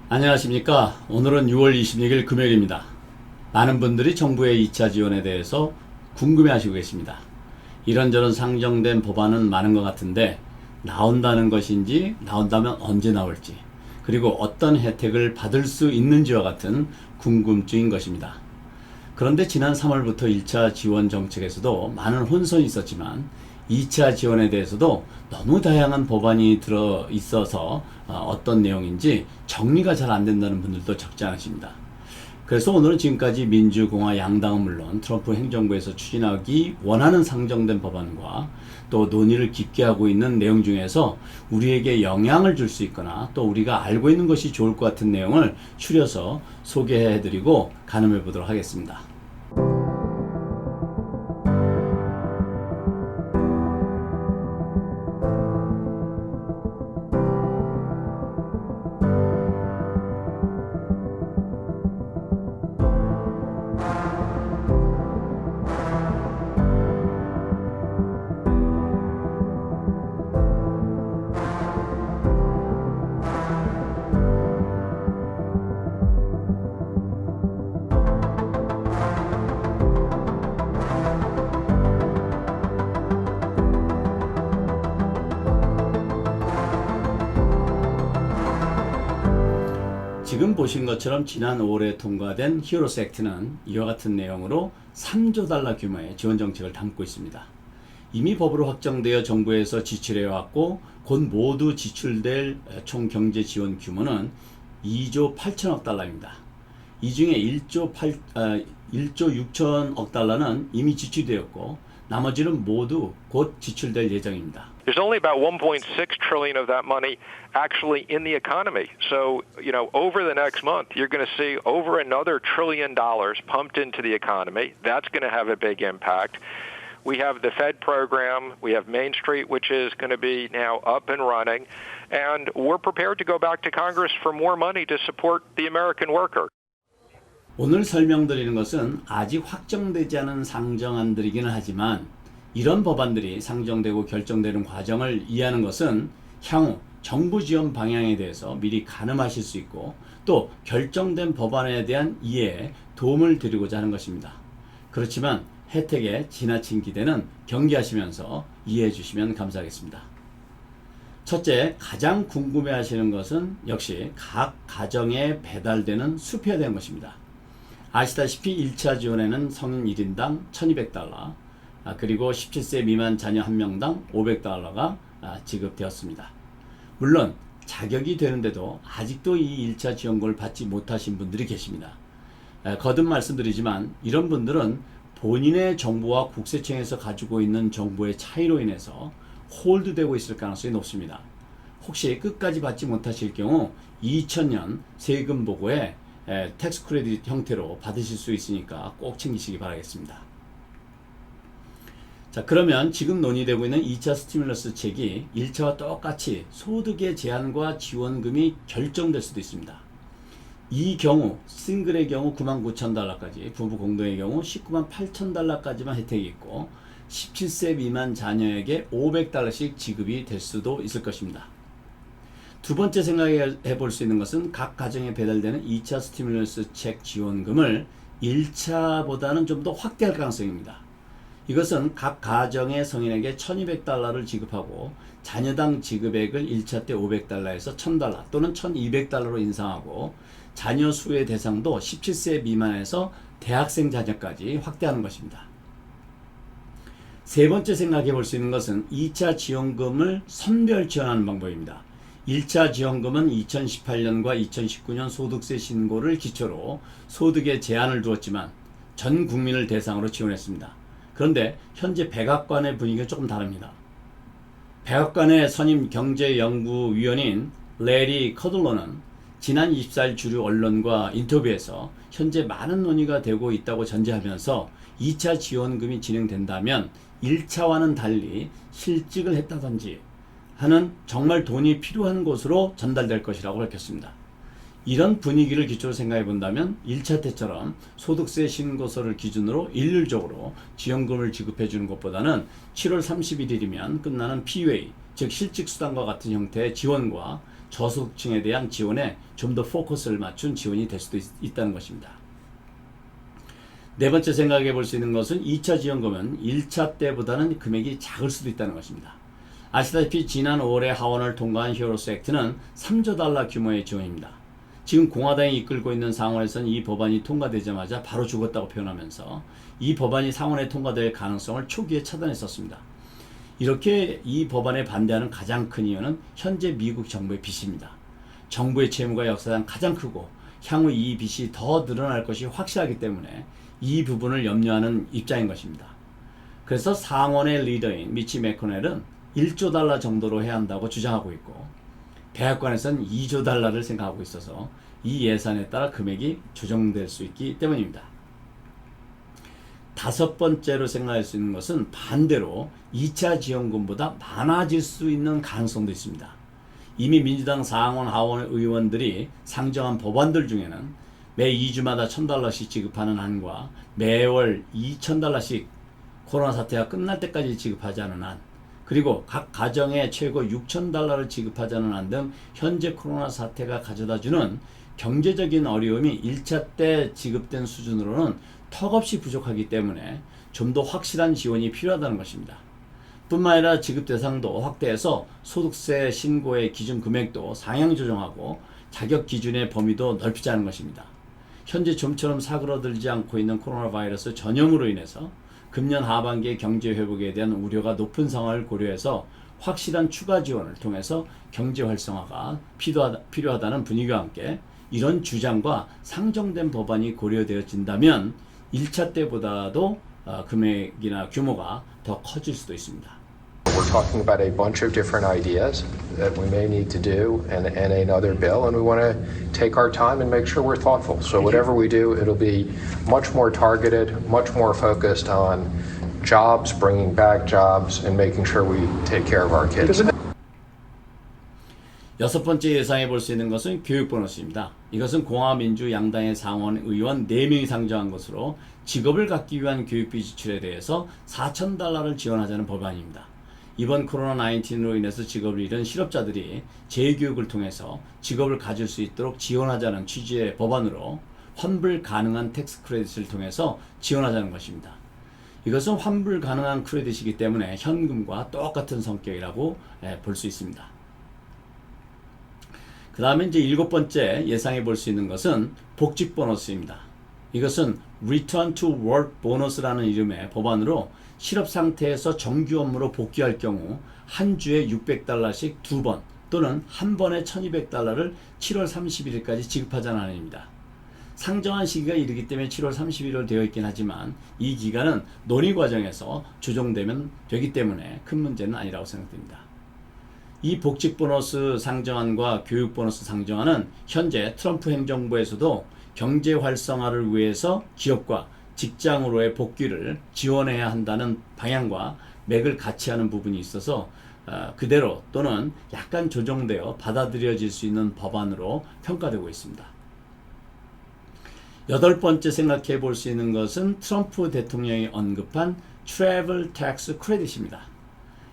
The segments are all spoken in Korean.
안녕하십니까. 오늘은 6월 26일 금요일입니다. 많은 분들이 정부의 2차 지원에 대해서 궁금해 하시고 계십니다. 이런저런 상정된 법안은 많은 것 같은데 나온다는 것인지, 나온다면 언제 나올지, 그리고 어떤 혜택을 받을 수 있는지와 같은 궁금증인 것입니다. 그런데 지난 3월부터 1차 지원 정책에서도 많은 혼선이 있었지만 2차 지원에 대해서도 너무 다양한 법안이 들어 있어서 어떤 내용인지 정리가 잘 안 된다는 분들도 적지 않으십니다. 그래서 오늘은 지금까지 민주공화 양당은 물론 트럼프 행정부에서 추진하기 원하는 상정된 법안과 또 논의를 깊게 하고 있는 내용 중에서 우리에게 영향을 줄 수 있거나 또 우리가 알고 있는 것이 좋을 것 같은 내용을 추려서 소개해드리고 가늠해 보도록 하겠습니다. 지금 보신 것처럼 지난 5월에 통과된 히어로스 액트는 이와 같은 내용으로 3조 달러 규모의 지원 정책을 담고 있습니다. 이미 법으로 확정되어 정부에서 지출해 왔고 곧 모두 지출될 총 경제 지원 규모는 2조 8천억 달러입니다. 이 중에 1조 6천억 달러는 이미 지출되었고 나머지는 모두 곧 지출될 예정입니다. There's only about 1.6 trillion of that money actually in the economy. So, over the next month, you're going to see over another $1 trillion pumped into the economy. That's going to have a big impact. We have the Fed program. We have Main Street, which is going to be now up and running. And we're prepared to go back to Congress for more money to support the American worker. 오늘 설명드리는 것은 아직 확정되지 않은 상정안들이기는 하지만 이런 법안들이 상정되고 결정되는 과정을 이해하는 것은 향후 정부 지원 방향에 대해서 미리 가늠하실 수 있고 또 결정된 법안에 대한 이해에 도움을 드리고자 하는 것입니다. 그렇지만 혜택에 지나친 기대는 경계하시면서 이해해 주시면 감사하겠습니다. 첫째, 가장 궁금해 하시는 것은 역시 각 가정에 배달되는 수표에 대한 것입니다. 아시다시피 1차 지원에는 성인 1인당 1200달러, 그리고 17세 미만 자녀 1명당 500달러가 지급되었습니다. 물론 자격이 되는데도 아직도 이 1차 지원금을 받지 못하신 분들이 계십니다. 거듭 말씀드리지만 이런 분들은 본인의 정보와 국세청에서 가지고 있는 정보의 차이로 인해서 홀드되고 있을 가능성이 높습니다. 혹시 끝까지 받지 못하실 경우 2000년 세금 보고에 텍스 크레딧 형태로 받으실 수 있으니까 꼭 챙기시기 바라겠습니다. 자, 그러면 지금 논의되고 있는 2차 스티뮬러스 책이 1차와 똑같이 소득의 제한과 지원금이 결정될 수도 있습니다. 이 경우 싱글의 경우 99,000달러까지, 부부 공동의 경우 198,000달러까지만 혜택이 있고 17세 미만 자녀에게 500달러씩 지급이 될 수도 있을 것입니다. 두 번째 생각해 볼 수 있는 것은 각 가정에 배달되는 2차 스티뮬러스 책 지원금을 1차보다는 좀 더 확대할 가능성입니다. 이것은 각 가정의 성인에게 1200달러를 지급하고 자녀당 지급액을 1차 때 500달러에서 1000달러 또는 1200달러로 인상하고 자녀 수의 대상도 17세 미만에서 대학생 자녀까지 확대하는 것입니다. 세 번째 생각해 볼 수 있는 것은 2차 지원금을 선별 지원하는 방법입니다. 1차 지원금은 2018년과 2019년 소득세 신고를 기초로 소득에 제한을 두었지만 전 국민을 대상으로 지원했습니다. 그런데 현재 백악관의 분위기가 조금 다릅니다. 백악관의 선임 경제연구위원인 레리 커들러는 지난 24일 주류 언론과 인터뷰에서 현재 많은 논의가 되고 있다고 전제하면서 2차 지원금이 진행된다면 1차와는 달리 실직을 했다든지 하는 정말 돈이 필요한 곳으로 전달될 것이라고 밝혔습니다. 이런 분위기를 기초로 생각해 본다면 1차 때처럼 소득세 신고서를 기준으로 일률적으로 지원금을 지급해 주는 것보다는 7월 31일이면 끝나는 PUA, 즉 실직수당과 같은 형태의 지원과 저소득층에 대한 지원에 좀 더 포커스를 맞춘 지원이 될 수도 있다는 것입니다. 네 번째 생각해 볼 수 있는 것은 2차 지원금은 1차 때보다는 금액이 작을 수도 있다는 것입니다. 아시다시피 지난 5월에 하원을 통과한 히어로스 액트는 3조 달러 규모의 지원입니다. 지금 공화당이 이끌고 있는 상원에서는 이 법안이 통과되자마자 바로 죽었다고 표현하면서 이 법안이 상원에 통과될 가능성을 초기에 차단했었습니다. 이렇게 이 법안에 반대하는 가장 큰 이유는 현재 미국 정부의 빚입니다. 정부의 채무가 역사상 가장 크고 향후 이 빚이 더 늘어날 것이 확실하기 때문에 이 부분을 염려하는 입장인 것입니다. 그래서 상원의 리더인 미치 매코넬은 1조 달러 정도로 해야 한다고 주장하고 있고 대학관에서는 2조 달러를 생각하고 있어서 이 예산에 따라 금액이 조정될 수 있기 때문입니다. 다섯 번째로 생각할 수 있는 것은 반대로 2차 지원금보다 많아질 수 있는 가능성도 있습니다. 이미 민주당 상원 하원 의원들이 상정한 법안들 중에는 매 2주마다 $1,000씩 지급하는 안과 매월 $2,000씩 코로나 사태가 끝날 때까지 지급하자는 안, 그리고 각 가정에 최고 $6,000를 지급하자는 안 등 현재 코로나 사태가 가져다주는 경제적인 어려움이 1차 때 지급된 수준으로는 턱없이 부족하기 때문에 좀 더 확실한 지원이 필요하다는 것입니다. 뿐만 아니라 지급 대상도 확대해서 소득세 신고의 기준 금액도 상향 조정하고 자격 기준의 범위도 넓히자는 것입니다. 현재 좀처럼 사그러들지 않고 있는 코로나 바이러스 전염으로 인해서 금년 하반기의 경제 회복에 대한 우려가 높은 상황을 고려해서 확실한 추가 지원을 통해서 경제 활성화가 필요하다는 분위기와 함께 이런 주장과 상정된 법안이 고려되어진다면 1차 때보다도 금액이나 규모가 더 커질 수도 있습니다. We're talking about a bunch of different ideas that we may need to do and another bill, and we want to take our time and make sure we're thoughtful. So whatever we do, it'll be much more targeted, much more focused on jobs, bringing back jobs, and making sure we take care of our kids. 여섯 번째 예상해 볼 수 있는 것은 교육 보너스입니다. 이것은 공화민주 양당의 상원 의원 4명이 상정한 것으로 직업을 갖기 위한 교육비 지출에 대해서 $4,000를 지원하자는 법안입니다. 이번 코로나19로 인해서 직업을 잃은 실업자들이 재교육을 통해서 직업을 가질 수 있도록 지원하자는 취지의 법안으로 환불 가능한 텍스 크레딧을 통해서 지원하자는 것입니다. 이것은 환불 가능한 크레딧이기 때문에 현금과 똑같은 성격이라고 볼 수 있습니다. 그 다음에 이제 7번째 예상해 볼 수 있는 것은 복직 보너스입니다. 이것은 Return to Work 보너스라는 이름의 법안으로 실업 상태에서 정규 업무로 복귀할 경우 한 주에 $600씩 2번 또는 한 번에 $1,200를 7월 31일까지 지급하자는 안입니다. 상정한 시기가 이르기 때문에 7월 31일 되어 있긴 하지만 이 기간은 논의 과정에서 조정되면 되기 때문에 큰 문제는 아니라고 생각됩니다. 이 복직 보너스 상정안과 교육 보너스 상정안은 현재 트럼프 행정부에서도 경제 활성화를 위해서 기업과 직장으로의 복귀를 지원해야 한다는 방향과 맥을 같이 하는 부분이 있어서 그대로 또는 약간 조정되어 받아들여질 수 있는 법안으로 평가되고 있습니다. 8번째 생각해 볼 수 있는 것은 트럼프 대통령이 언급한 Travel Tax Credit입니다.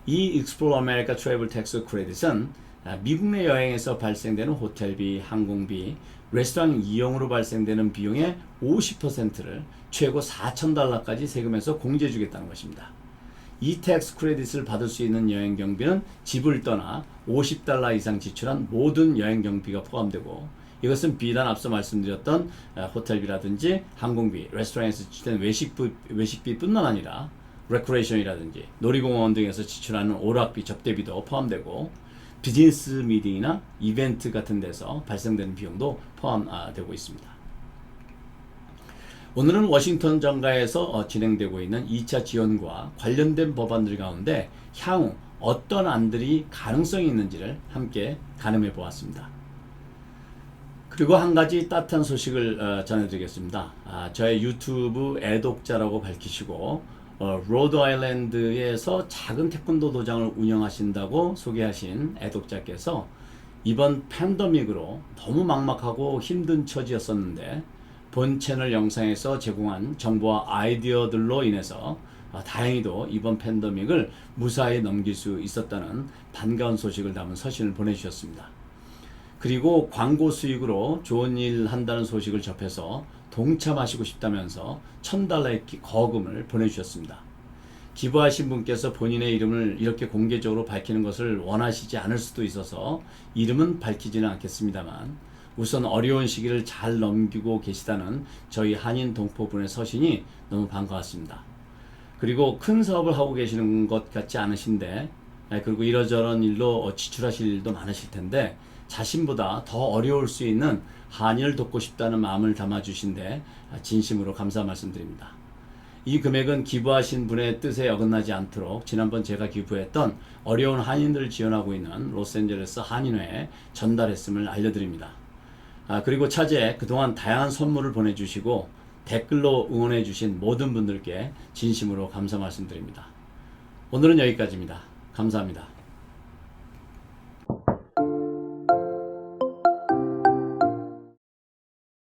이 Explore America Travel Tax Credit은 미국 내 여행에서 발생되는 호텔비, 항공비, 레스토랑 이용으로 발생되는 비용의 50%를 최고 $4,000까지 세금에서 공제해 주겠다는 것입니다. 이 텍스 크레딧을 받을 수 있는 여행 경비는 집을 떠나 $50 이상 지출한 모든 여행 경비가 포함되고 이것은 비단 앞서 말씀드렸던 호텔비라든지 항공비, 레스토랑에서 지출된 외식비뿐만 아니라 레크레이션이라든지 놀이공원 등에서 지출하는 오락비, 접대비도 포함되고 비즈니스 미팅이나 이벤트 같은 데서 발생되는 비용도 포함되고 있습니다. 오늘은 워싱턴 정가에서 진행되고 있는 2차 지원과 관련된 법안들 가운데 향후 어떤 안들이 가능성이 있는지를 함께 가늠해 보았습니다. 그리고 한 가지 따뜻한 소식을 전해드리겠습니다. 저의 유튜브 애독자라고 밝히시고 로드 아일랜드에서 작은 태권도 도장을 운영하신다고 소개하신 애독자께서 이번 팬데믹으로 너무 막막하고 힘든 처지였었는데 본 채널 영상에서 제공한 정보와 아이디어들로 인해서 다행히도 이번 팬데믹을 무사히 넘길 수 있었다는 반가운 소식을 담은 서신을 보내주셨습니다. 그리고 광고 수익으로 좋은 일 한다는 소식을 접해서 동참하시고 싶다면서 $1,000의 거금을 보내주셨습니다. 기부하신 분께서 본인의 이름을 이렇게 공개적으로 밝히는 것을 원하시지 않을 수도 있어서 이름은 밝히지는 않겠습니다만, 우선 어려운 시기를 잘 넘기고 계시다는 저희 한인 동포분의 서신이 너무 반가웠습니다. 그리고 큰 사업을 하고 계시는 것 같지 않으신데, 그리고 이러저런 일로 지출하실 일도 많으실 텐데 자신보다 더 어려울 수 있는 한인을 돕고 싶다는 마음을 담아주신데 진심으로 감사 말씀드립니다. 이 금액은 기부하신 분의 뜻에 어긋나지 않도록 지난번 제가 기부했던 어려운 한인들을 지원하고 있는 로스앤젤레스 한인회에 전달했음을 알려드립니다. 그리고 차제 그동안 다양한 선물을 보내주시고 댓글로 응원해주신 모든 분들께 진심으로 감사 말씀드립니다. 오늘은 여기까지입니다. 감사합니다.